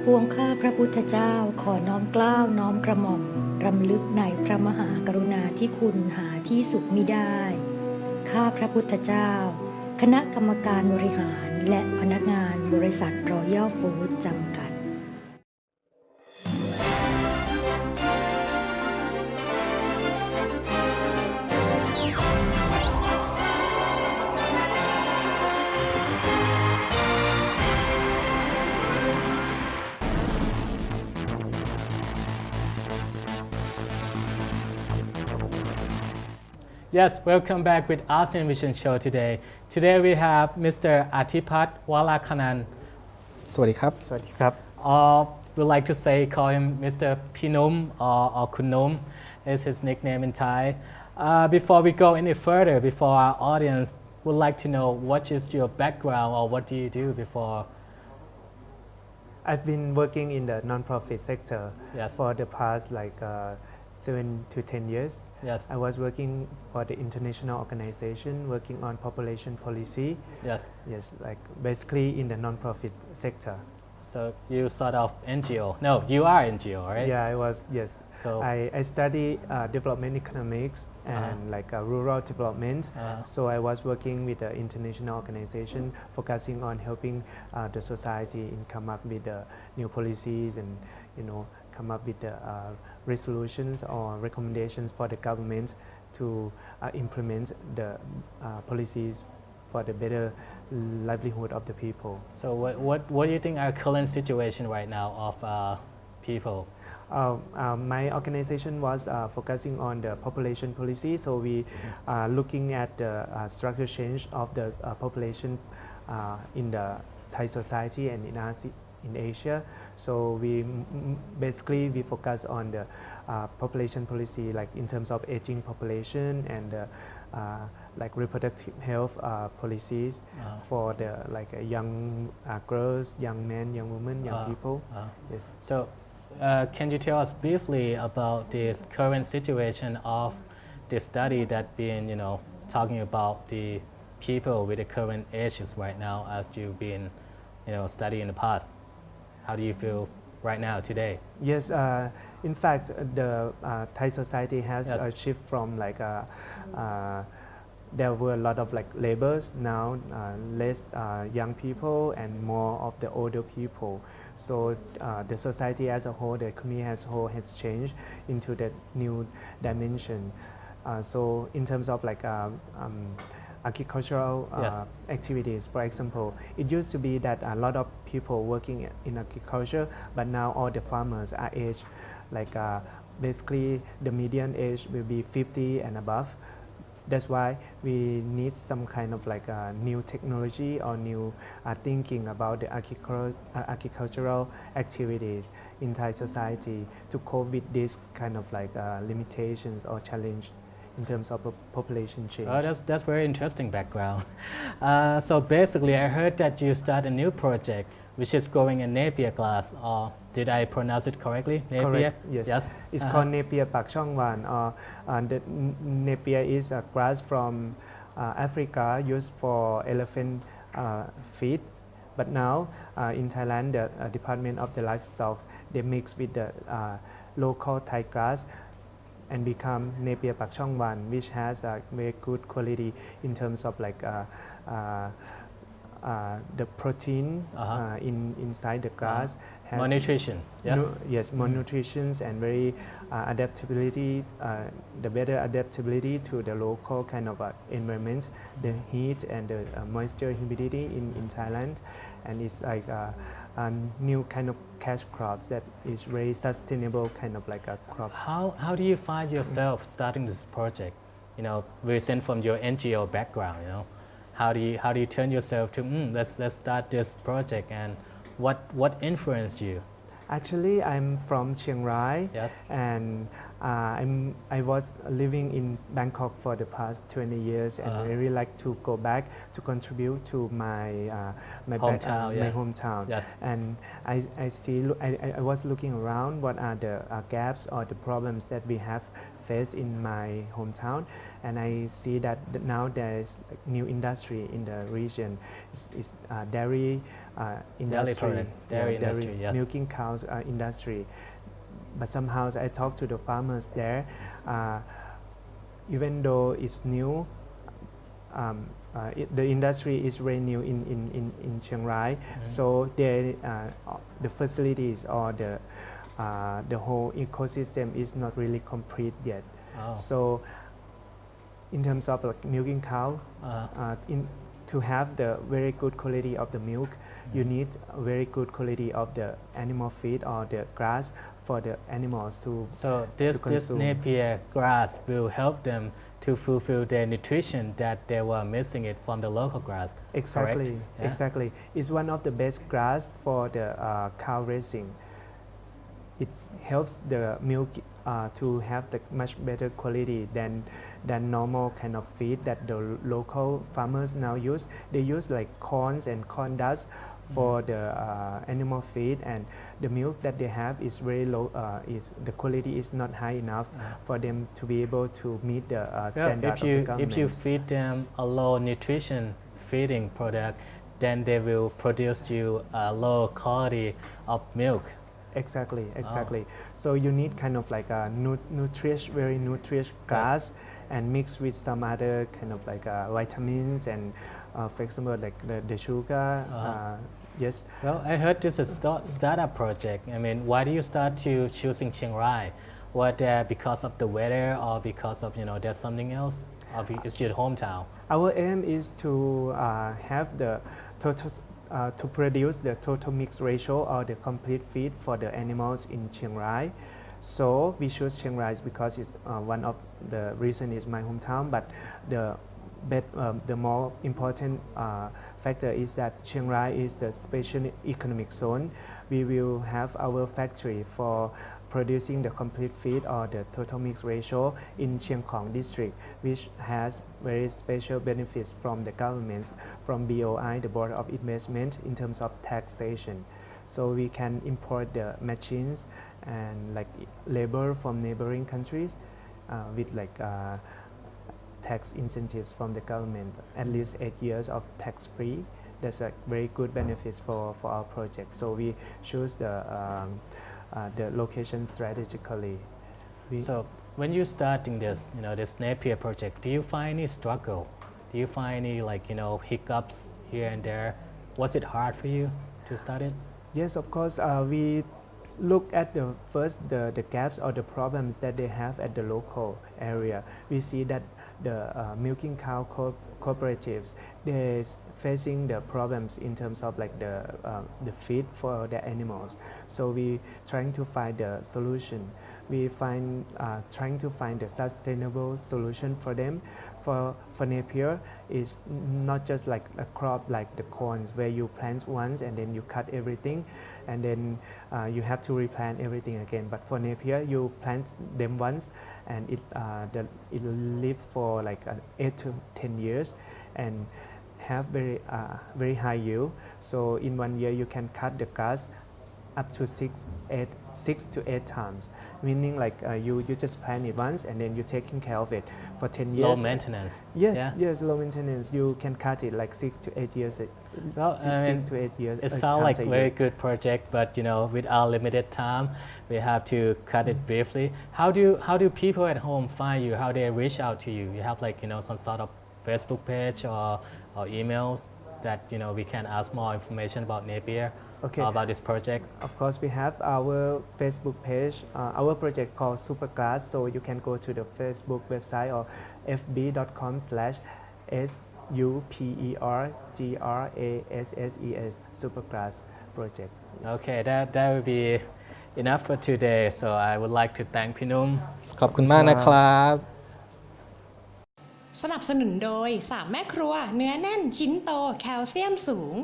พวงข้าพระพุทธเจ้าขอน้อมเกล้าน้อมกระหม่อมรำลึกในพระมหากรุณาธิคุณหาที่สุดมิได้ข้าพระพุทธเจ้าคณะกรรมการบริหารและพนักงานบริษัทรอยัลฟู้ดจำกัดYes, welcome back with Asean Vision show today. Today we have Mr. Atipat Walakanan. สวัสดีครับ สวัสดีครับ We like to say call him Mr. Pinum or Kunum is his nickname in Thai. Before we go any further, before our audience would like to know what is your background or what do you do before? I've been working in the non-profit sector Yes. for the past 7 to 10 years. Yes. I was working for the international organization, working on population policy. Yes. Yes, basically in the non-profit sector. So you sort of NGO. No, you are NGO, right? Yeah, I was. Yes. So I study development economics and rural development. So I was working with the international organization, focusing on helping the society in come up with the new policies and come up with the resolutions or recommendations for the government to implement the policies for the better livelihood of the people. So what do you think our current situation right now of people? My organization was focusing on the population policy, so we are looking at the structural change of the population in the Thai society and in Asia. So we basically focus on the population policy, like in terms of aging population and reproductive health policies for the young girls, young men, young women, young people. Yes. So can you tell us briefly about this current situation of the study that been talking about the people with the current ages right now as you've been studying in the past? How do you feel right now today? Yes, in fact, the Thai society has Yes. a shift from there were a lot of labors now, less young people and more of the older people. So the society as a whole, the community as a whole has changed into that new dimension. So in terms of agricultural Yes. activities, for example, it used to be that a lot of people working in agriculture, but now all the farmers are aged, basically the median age will be 50 and above. That's why we need some kind of new technology or new thinking about the agricultural activities in Thai society to cope with this kind of limitations or challenge in terms of population change. Oh, that's very interesting background. So basically, I heard that you start a new project which is growing in Nepia grass. Or did I pronounce it correctly? Nepia? Correct. Yes. Yes. It's called Nepia Pakchongwan. The Nepia is a grass from Africa used for elephant feed. But now in Thailand, the Department of the Livestock, they mix with the local Thai grass and become Nepia Pakchongwan, which has a very good quality in terms of the protein inside the grass. Has More nutrition. Yes. Yes, more nutrition and very adaptability, the better adaptability to the local kind of environment, the heat and the moisture humidity in Thailand, and it's a new kind of cash crops that is very sustainable kind of a crops. How do you find yourself starting this project? Very sent from your NGO background. How do you turn yourself to let's start this project, and what influenced you? Actually, I'm from Chiang Rai, Yes. and I was living in Bangkok for the past 20 years, and I really like to go back to contribute to my Hometown, my yeah. hometown. Yes. And I was looking around what are the gaps or the problems that we have faced in my hometown, and I see that now there is new industry in the region. It's dairy industry, dairy industry, yes. milking cows industry. But somehow I talked to the farmers there. Even though it's new, the industry is very new in Chiang Rai, so the facilities or the whole ecosystem is not really complete yet. Oh. So in terms of like milking cow, to have the very good quality of the milk, you need very good quality of the animal feed or the grass for the animals to this consume. Nepia grass will help them to fulfill their nutrition that they were missing it from the local grass. Exactly, correct? Yeah. exactly. It's one of the best grass for the cow raising. It helps the milk to have the much better quality than normal kind of feed that the local farmers now use. They use like corns and corn dust for the animal feed, and the milk that they have is very low. The quality is not high enough for them to be able to meet the standard of the government. If you feed them a low nutrition feeding product, then they will produce you a low quality of milk. Exactly. So you need kind of like a very nutritious grass, and mixed with some other kind of like vitamins and, for example, like the sugar. Yes. Well, I heard this is a startup project. I mean, why do you start to choosing Chiang Rai? Was that because of the weather, or because of there's something else, or it's your hometown? Our aim is to have the total. To produce the total mix ratio or the complete feed for the animals in Chiang Rai. So we choose Chiang Rai because it's one of the reason is my hometown, but the more important factor is that Chiang Rai is the special economic zone. We will have our factory for producing the complete feed or the total mix ratio in Chiang Khong district, which has very special benefits from the government, from BOI, the Board of Investment, in terms of taxation. So we can import the machines and like labor from neighboring countries with like tax incentives from the government, at least 8 years of tax-free. That's a very good benefits for our project. So we choose the location strategically. So when you starting this, this Nepia project, do you find any struggle? Do you find any hiccups here and there? Was it hard for you to start it? Yes, of course. We look at the gaps or the problems that they have at the local area. We see that the milking cow cooperatives, they're facing the problems in terms of like the feed for the animals. So we trying to find the solution. We trying to find a sustainable solution for them. For Nepia, is not just like a crop like the corns where you plant once and then you cut everything, and then you have to replant everything again. But for Nepia, you plant them once, and it lives for like 8 to 10 years, and have very high yield. So in 1 year, you can cut the grass up to 6 to 8 times, meaning like you just plant it once and then you're taking care of it for 10 years. Low maintenance. Yes, yeah? yes, low maintenance. You can cut it like 6 to 8 years. Well, I mean, 6 to 8 years. It sounds like a very good project, but with our limited time, we have to cut it briefly. How do people at home find you? How they reach out to you? You have like some sort of Facebook page or emails that we can ask more information about Nepia. Okay. About this project? Of course, we have our Facebook page, our project called Supergrass. So you can go to the Facebook website or fb.com/supergrasses Supergrass project. Okay, that will be enough for today. So I would like to thank พี่นุ่ม ขอบคุณมากนะครับ สนับสนุนโดย3 แม่ครัวเนื้อแน่นชิ้นโตแคลเซียมสูง